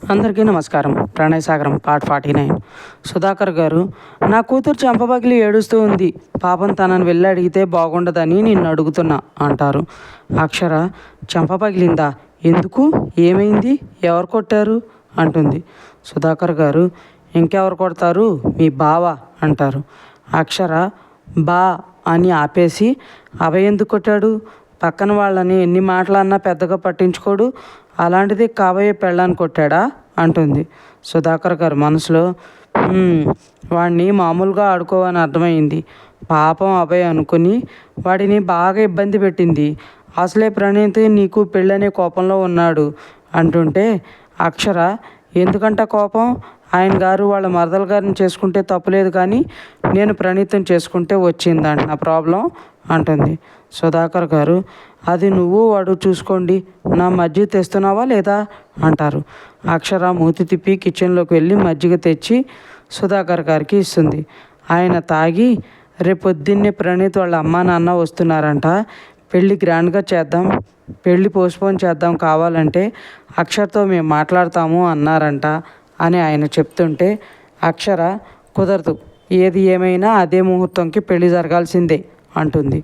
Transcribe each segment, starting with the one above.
అందరికీ నమస్కారం. ప్రణయ సాగరం పార్ట్ 49. సుధాకర్ గారు, నా కూతురు చెంపపగిలి ఏడుస్తూ ఉంది. పాపం తనని వెళ్ళి అడిగితే బాగుండదని నిన్ను అడుగుతున్నా అంటారు. అక్షర, చెంప పగిలిందా? ఎందుకు? ఏమైంది? ఎవరు కొట్టారు అంటుంది. సుధాకర్ గారు, ఇంకెవరు కొడతారు, మీ బావ అంటారు. అక్షర, బా అని ఆపేసి, అభయ్ ఎందుకు కొట్టాడు? పక్కన వాళ్ళని ఎన్ని మాటలన్నా పెద్దగా పట్టించుకోడు, అలాంటిది కాబోయే పెళ్ళాన్ని కొట్టాడా అంటుంది. సుధాకర్ గారు మనసులో, వాడిని మామూలుగా ఆడుకోవని అర్థమైంది. పాపం అభయ్ అనుకుని వాడిని బాగా ఇబ్బంది పెట్టింది. అసలే ప్రణీత్ నీకు పెళ్ళనే కోపంలో ఉన్నాడు అంటుంటే, అక్షర, ఎందుకంట కోపం? ఆయన గారు వాళ్ళ మరదల గారిని చేసుకుంటే తప్పులేదు, కానీ నేను ప్రణీతం చేసుకుంటే వచ్చిందంట నా ప్రాబ్లం అంటుంది. సుధాకర్ గారు, అది నువ్వు వాడు చూసుకోండి, నా మజ్జిగ తెస్తున్నావా లేదా అంటారు. అక్షర మూతి తిప్పి కిచెన్లోకి వెళ్ళి మజ్జిగ తెచ్చి సుధాకర్ గారికి ఇస్తుంది. ఆయన తాగి, రేపొద్దున్నే ప్రణీత్ వాళ్ళ అమ్మా నాన్న వస్తున్నారంట, పెళ్ళి గ్రాండ్గా చేద్దాం, పెళ్ళి పోస్ట్పోన్ చేద్దాం, కావాలంటే అక్షర్తో మేము మాట్లాడతాము అన్నారంట అని ఆయన చెప్తుంటే, అక్షర, కుదరదు, ఏది ఏమైనా అదే ముహూర్తంకి పెళ్ళి జరగాల్సిందే అంటుంది.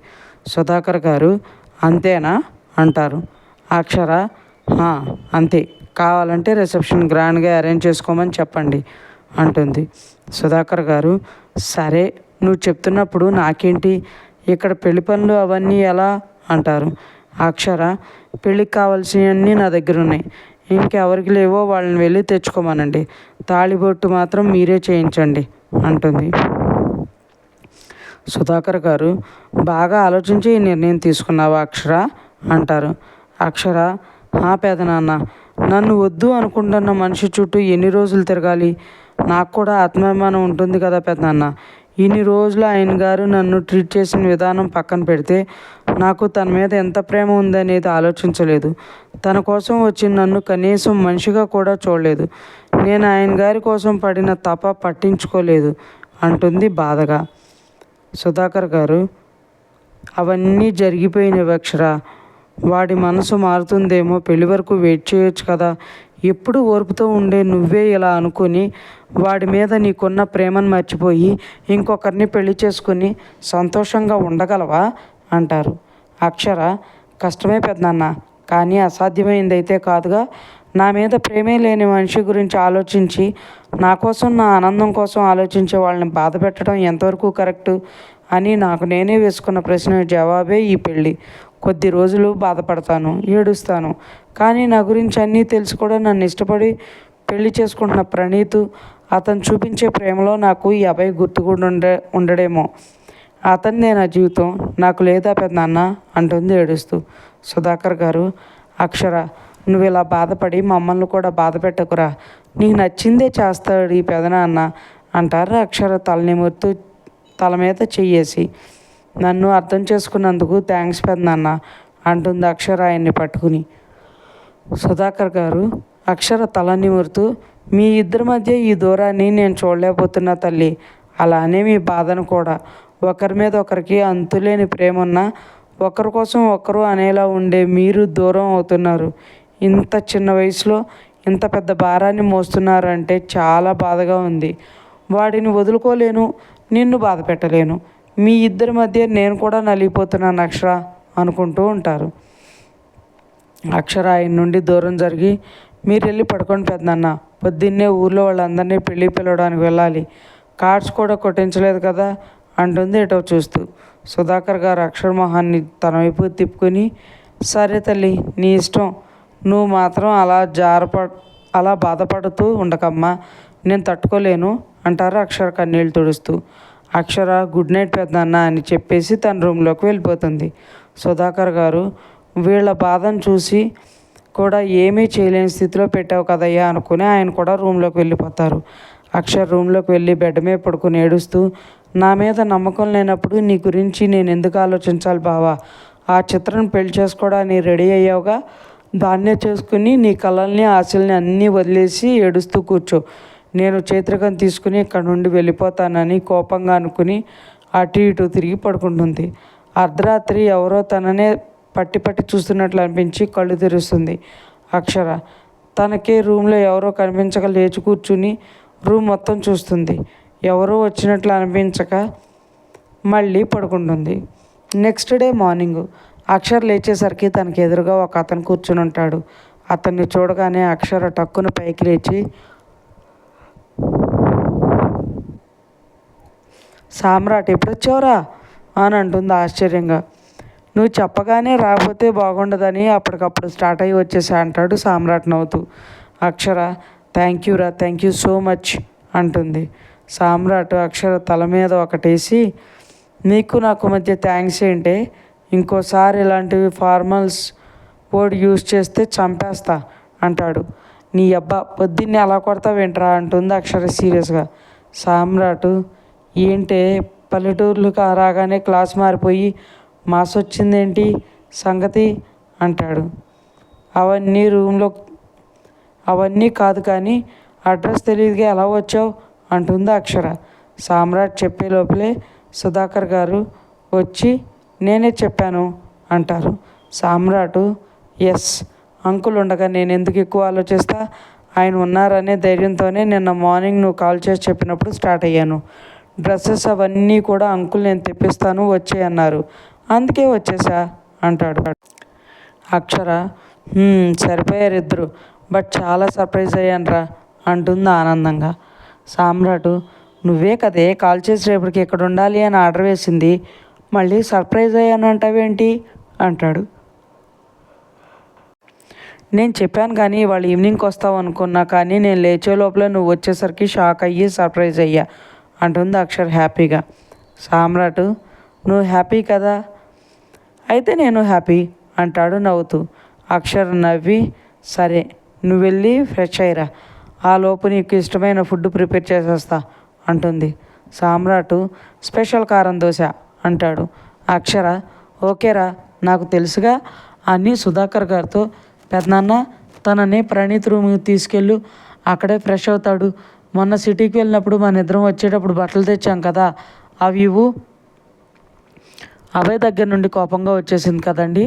సుధాకర్ గారు, అంతేనా అంటారు. అక్షర, అంతే, కావాలంటే రిసెప్షన్ గ్రాండ్గా అరేంజ్ చేసుకోమని చెప్పండి అంటుంది. సుధాకర్ గారు, సరే, నువ్వు చెప్తున్నప్పుడు నాకేంటి, ఇక్కడ పెళ్లి పనులు అవన్నీ ఎలా అంటారు. అక్షర, పెళ్ళికి కావాల్సినవన్నీ నా దగ్గర ఉన్నాయి, ఇంకెవరికి లేవో వాళ్ళని వెళ్ళి తెచ్చుకోమనండి, తాళిబొట్టు మాత్రం మీరే చేయించండి అంటుంది. సుధాకర్ గారు, బాగా ఆలోచించి ఈ నిర్ణయం తీసుకున్నావా అక్షర అంటారు. అక్షర, పెదనాన్న, నన్ను వద్దు అనుకుంటున్న మనిషి చుట్టూ ఎన్ని రోజులు తిరగాలి? నాకు కూడా ఆత్మాభిమానం ఉంటుంది కదా పెదనాన్న. ఇన్ని రోజులు ఆయన గారు నన్ను ట్రీట్ చేసిన విధానం పక్కన పెడితే, నాకు తన మీద ఎంత ప్రేమ ఉందనేది ఆలోచించలేదు. తన కోసం వచ్చి నన్ను కనీసం మనిషిగా కూడా చూడలేదు. నేను ఆయన గారి కోసం పడిన తప పట్టించుకోలేదు అంటుంది బాధగా. సుధాకర్ గారు, అవన్నీ జరిగిపోయినవి అక్షర, వాడి మనసు మారుతుందేమో, పెళ్లి వరకు వెయిట్ చేయొచ్చు కదా. ఎప్పుడు ఓర్పుతో ఉండే నువ్వే ఇలా అనుకుని వాడి మీద నీకున్న ప్రేమను మర్చిపోయి ఇంకొకరిని పెళ్లి చేసుకుని సంతోషంగా ఉండగలవా అంటారు. అక్షర, కష్టమే పెద్దనాన్న, కానీ అసాధ్యమైందైతే కాదుగా. నా మీద ప్రేమే లేని మనిషి గురించి ఆలోచించి, నా కోసం, నా ఆనందం కోసం ఆలోచించే వాళ్ళని బాధ పెట్టడం ఎంతవరకు కరెక్టు అని నాకు నేనే వేసుకున్న ప్రశ్న జవాబే ఈ పెళ్ళి. కొద్ది రోజులు బాధపడతాను, ఏడుస్తాను, కానీ నా గురించి అన్నీ తెలిసి కూడా నన్ను ఇష్టపడి పెళ్లి చేసుకుంటున్న ప్రణీత్, అతను చూపించే ప్రేమలో నాకు ఈ అభయ్ గుర్తు కూడా ఉండడేమో. అతనిదే నా జీవితం, నాకు లేదా పెద్దనాన్న అంటుంది ఏడుస్తూ. సుధాకర్ గారు, అక్షర, నువ్వు ఇలా బాధపడి మమ్మల్ని కూడా బాధ పెట్టకురా, నీకు నచ్చిందే చేస్తాడు ఈ పెదనాన్న అంటారు. అక్షర తలనిమురుతూ తల మీద చెయ్యేసి, నన్ను అర్థం చేసుకున్నందుకు థ్యాంక్స్ పెదనాన్న అంటుంది అక్షర ఆయన్ని పట్టుకుని. సుధాకర్ గారు, అక్షర తల నిమురుతూ, మీ ఇద్దరి మధ్య ఈ దూరాన్ని నేను చూడలేకపోతున్నా తల్లి, అలానే మీ బాధను కూడా. ఒకరి మీద ఒకరికి అంతులేని ప్రేమ ఉన్నా ఒకరి కోసం ఒకరు అనేలా ఉండే మీరు దూరం అవుతున్నారు. ఇంత చిన్న వయసులో ఇంత పెద్ద భారాన్ని మోస్తున్నారు అంటే చాలా బాధగా ఉంది. వాడిని వదులుకోలేను, నిన్ను బాధ పెట్టలేను, మీ ఇద్దరి మధ్య నేను కూడా నలిగిపోతున్నాను అక్షర అనుకుంటూ ఉంటారు. అక్షర ఆయన నుండి దూరం జరిగి, మీరు వెళ్ళి పడుకోండి పెద్దనాన్న, పొద్దున్నే ఊర్లో వాళ్ళందరినీ పెళ్ళి పిలవడానికి వెళ్ళాలి, కార్డ్స్ కూడా కొట్టించలేదు కదా అంటుంది ఎటో చూస్తూ. సుధాకర్ గారు అక్షర మొహాన్ని తన వైపు తిప్పుకొని, సరే తల్లి, నీ ఇష్టం, నువ్వు మాత్రం అలా బాధపడుతూ ఉండకమ్మా, నేను తట్టుకోలేను అంటారు అక్షర కన్నీళ్ళు తుడుస్తూ. అక్షర, గుడ్ నైట్ పెద్దనాన్న అని చెప్పేసి తన రూమ్లోకి వెళ్ళిపోతుంది. సుధాకర్ గారు, వీళ్ళ బాధను చూసి కూడా ఏమీ చేయలేని స్థితిలో పెట్టావు కదయ్యా అనుకుని ఆయన కూడా రూమ్లోకి వెళ్ళిపోతారు. అక్షర్ రూమ్లోకి వెళ్ళి బెడ్ మీద పడుకుని ఏడుస్తూ, నా మీద నమ్మకం లేనప్పుడు నీ గురించి నేను ఎందుకు ఆలోచించాలి బావా? ఆ చిత్రం పెళ్లి చేసుకోవడానికి రెడీ అయ్యావుగా, దాన్నే చేసుకుని నీ కళల్ని ఆశల్ని అన్నీ వదిలేసి ఏడుస్తూ కూర్చో. నేను చేతికం తీసుకుని ఇక్కడ నుండి వెళ్ళిపోతానని కోపంగా అనుకుని అటు ఇటు తిరిగి పడుకుంటుంది. అర్ధరాత్రి ఎవరో తననే పట్టి చూస్తున్నట్లు అనిపించి కళ్ళు తెరుస్తుంది. అక్షర, తనకే రూమ్లో ఎవరో కనిపించక లేచి కూర్చుని రూమ్ మొత్తం చూస్తుంది. ఎవరో వచ్చినట్లు అనిపించక మళ్ళీ పడుకుంటుంది. నెక్స్ట్ డే మార్నింగ్ అక్షర్ లేచేసరికి తనకి ఎదురుగా ఒక అతను కూర్చుని ఉంటాడు. అతన్ని చూడగానే అక్షర టక్కున పైకి లేచి, సామ్రాట్ ఎప్పుడొచ్చావురా అని అంటుంది ఆశ్చర్యంగా. నువ్వు చెప్పగానే రాకపోతే బాగుండదని అప్పటికప్పుడు స్టార్ట్ అయ్యి వచ్చేసా అంటాడు సామ్రాట్ నవ్వుతూ. అక్షర థ్యాంక్ యూ రా, థ్యాంక్ యూ సో మచ్ అంటుంది. సామ్రాట్ అక్షర తల మీద ఒకటేసి, నీకు నాకు మధ్య థ్యాంక్స్ ఏంటే, ఇంకోసారి ఇలాంటివి ఫార్మల్స్ వర్డ్ యూజ్ చేస్తే చంపేస్తా అంటాడు. నీ అబ్బా పొద్దున్నే అలా కొడతావేంట్రా అంటుంది అక్షర సీరియస్గా. సామ్రాట్ ఏంటే పల్లెటూర్లకు రాగానే క్లాస్ మారిపోయి మాస్ వచ్చిందేంటి సంగతి అంటాడు. అవన్నీ కాదు కానీ అడ్రస్ తెలియదుగా ఎలా వచ్చావు అంటుంది అక్షర. సామ్రాట్ చెప్పే లోపలే సుధాకర్ గారు వచ్చి నేనే చెప్పాను అంటారు. సామ్రాట్ ఎస్, అంకుల్ ఉండగా నేను ఎందుకు ఎక్కువ ఆలోచిస్తా, ఆయన ఉన్నారనే ధైర్యంతోనే నిన్న మార్నింగ్ నువ్వు కాల్ చేసి చెప్పినప్పుడు స్టార్ట్ అయ్యాను. డ్రెస్సెస్ అవన్నీ కూడా అంకుల్ నేను తెప్పిస్తాను వచ్చేయన్నారు, అందుకే వచ్చేసా అంటాడు. అక్షర సరిపోయారు ఇద్దరు, బట్ చాలా సర్ప్రైజ్ అయ్యానురా అంటుంది ఆనందంగా. సామ్రాట్ నువ్వే కదే కాల్ చేసి రేపటికి ఇక్కడ ఉండాలి అని ఆర్డర్ వేసింది, మళ్ళీ సర్ప్రైజ్ అయ్యాను అంటావేంటి అంటాడు. నేను చెప్పాను కానీ వాళ్ళు ఈవినింగ్కి వస్తావు అనుకున్నా, కానీ నేను లేచే లోపల నువ్వు వచ్చేసరికి షాక్ అయ్యి సర్ప్రైజ్ అయ్యా అంటుంది అక్షర్ హ్యాపీగా. సామ్రాట్ నువ్వు హ్యాపీ కదా, అయితే నేను హ్యాపీ అంటాడు నవ్వుతూ. అక్షర్ నవ్వి సరే నువ్వు వెళ్ళి ఫ్రెష్ అయ్యిరా, ఆ లోపు నీకు ఇష్టమైన ఫుడ్ ప్రిపేర్ చేసేస్తా అంటుంది. సామ్రాట్ స్పెషల్ కారం దోశ అంటాడు. అక్షర ఓకేరా నాకు తెలుసుగా అని సుధాకర్ గారితో, పెద్దనాన్న తనని ప్రణీత్ రూమ్కి తీసుకెళ్ళు, అక్కడే ఫ్రెష్ అవుతాడు, మొన్న సిటీకి వెళ్ళినప్పుడు మన ఇద్దరం వచ్చేటప్పుడు బట్టలు తెచ్చాం కదా అవి ఇవ్వు. అభయ్ దగ్గర నుండి కోపంగా వచ్చేసింది కదండి,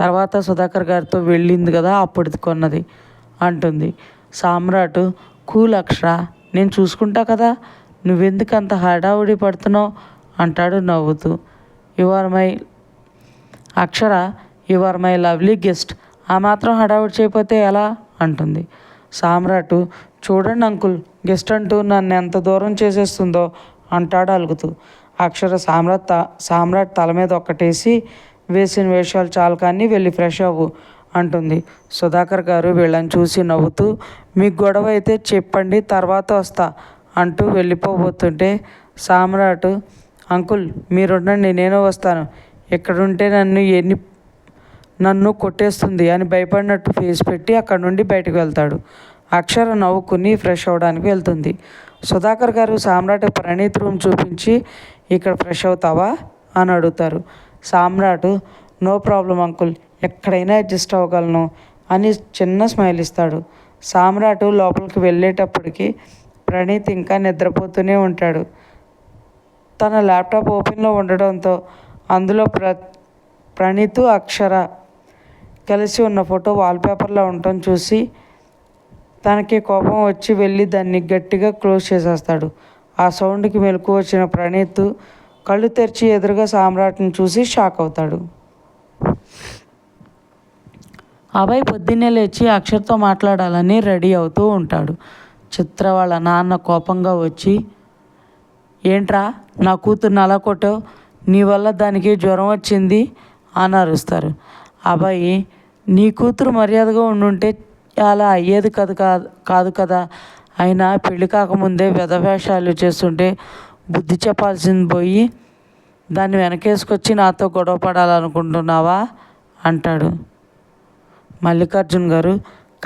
తర్వాత సుధాకర్ గారితో వెళ్ళింది కదా అప్పుడు కొన్నది అంటుంది. సామ్రాట్ కూల్ అక్షర, నేను చూసుకుంటా కదా, నువ్వెందుకు అంత హడావుడి పడుతున్నావు అంటాడు నవ్వుతూ. Akshara you are my lovely guest, ఆ మాత్రం హడావుడి చేయకపోతే ఎలా అంటుంది. సామ్రాట్ చూడండి అంకుల్, గెస్ట్ అంటూ నన్ను ఎంత దూరం చేసేస్తుందో అంటాడు అలుగుతూ. అక్షర సామ్రాట్ తల మీద ఒక్కటేసి, వేసిన వేషాలు చాలు కానీ వెళ్ళి ఫ్రెష్ అవ్వు అంటుంది. సుధాకర్ గారు వీళ్ళని చూసి నవ్వుతూ, మీకు గొడవ అయితే చెప్పండి తర్వాత వస్తా అంటూ వెళ్ళిపోబోతుంటే సామ్రాట్ అంకుల్ మీరుండండి నేను వస్తాను, ఇక్కడుంటే నన్ను కొట్టేస్తుంది అని భయపడినట్టు ఫేస్ పెట్టి అక్కడ నుండి బయటకు వెళ్తాడు. అక్షర నవ్వుకుని ఫ్రెష్ అవ్వడానికి వెళ్తుంది. సుధాకర్ గారు సామ్రాట్ ప్రణీత్ రూమ్ చూపించి ఇక్కడ ఫ్రెష్ అవుతావా అని అడుగుతారు. సామ్రాట్ నో ప్రాబ్లం అంకుల్, ఎక్కడైనా అడ్జస్ట్ అవ్వగలను అని చిన్న స్మైల్ ఇస్తాడు. సామ్రాట్ లోపలికి వెళ్ళేటప్పటికి ప్రణీత్ ఇంకా నిద్రపోతూనే ఉంటాడు. తన ల్యాప్టాప్ ఓపెన్లో ఉండడంతో అందులో ప్రణీత్ అక్షర కలిసి ఉన్న ఫోటో వాల్పేపర్లో ఉండటం చూసి తనకి కోపం వచ్చి వెళ్ళి దాన్ని గట్టిగా క్లోజ్ చేసేస్తాడు. ఆ సౌండ్కి మెలకు వచ్చిన ప్రణీత్ కళ్ళు తెరిచి ఎదురుగా సామ్రాట్ని చూసి షాక్ అవుతాడు. అభయ్ పొద్దున్నే లేచి అక్షర్తో మాట్లాడాలని రెడీ అవుతూ ఉంటాడు. చిత్ర వాళ్ళ నాన్న కోపంగా వచ్చి, ఏంట్రా నా కూతుర్ని అలా కొట్టావు, నీ వల్ల దానికి జ్వరం వచ్చింది అని అరుస్తారు. అభయ్ నీ కూతురు మర్యాదగా ఉండుంటే అలా అయ్యేది కాదు కదా, అయినా పెళ్ళి కాకముందే వెధవేషాలు చేస్తుంటే బుద్ధి చెప్పాల్సింది పోయి దాన్ని వెనకేసుకొచ్చి నాతో గొడవ పడాలనుకుంటున్నావా అంటాడు. మల్లికార్జున్ గారు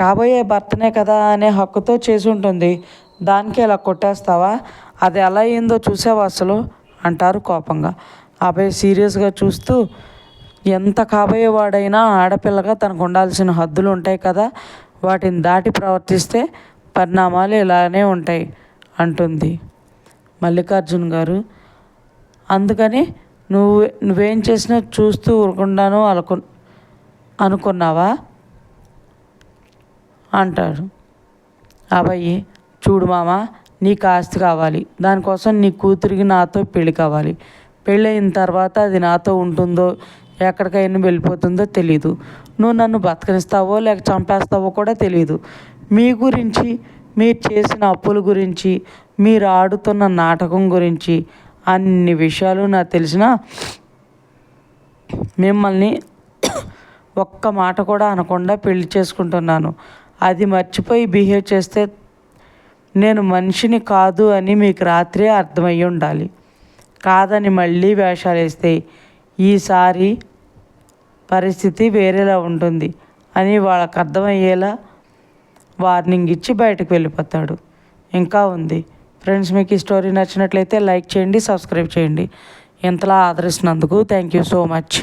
కాబోయే భర్తనే కదా అనే హక్కుతో చేసి ఉంటుంది, దానికి ఇలా కొట్టేస్తావా, అది ఎలా అయిందో చూసావా అసలు అంటారు కోపంగా. అభయ్ సీరియస్గా చూస్తూ, ఎంత కాబోయేవాడైనా ఆడపిల్లగా తనకు ఉండాల్సిన హద్దులు ఉంటాయి కదా, వాటిని దాటి ప్రవర్తిస్తే పరిణామాలు ఇలానే ఉంటాయి అంటుంది. మల్లికార్జున్ గారు అందుకని నువ్వేం చేసినా చూస్తూ ఊరుకుండాను అనుకున్నావా అంటాడు. అభయ్, చూడు మామ, నీకు ఆస్తి కావాలి, దానికోసం నీ కూతురికి నాతో పెళ్ళి కావాలి. పెళ్ళయిన తర్వాత అది నాతో ఉంటుందో ఎక్కడికైనా వెళ్ళిపోతుందో తెలీదు. నువ్వు నన్ను బతకనిస్తావో లేక చంపేస్తావో కూడా తెలీదు. మీ గురించి, మీరు చేసిన అప్పుల గురించి, మీరు ఆడుతున్న నాటకం గురించి అన్ని విషయాలు నాకు తెలిసినా మిమ్మల్ని ఒక్క మాట కూడా అనకుండా పెళ్లి చేసుకుంటున్నాను. అది మర్చిపోయి బిహేవ్ చేస్తే నేను మనిషిని కాదు అని మీకు రాత్రే అర్థమయ్యి ఉండాలి. కాదని మళ్ళీ వేషాలు వేస్తే ఈసారి పరిస్థితి వేరేలా ఉంటుంది అని వాళ్ళకు అర్థమయ్యేలా వార్నింగ్ ఇచ్చి బయటకు వెళ్ళిపోతాడు. ఇంకా ఉంది ఫ్రెండ్స్. మీకు ఈ స్టోరీ నచ్చినట్లయితే లైక్ చేయండి, సబ్స్క్రైబ్ చేయండి. ఇంతలా ఆదరిస్తున్నందుకు థ్యాంక్ యూ సో మచ్.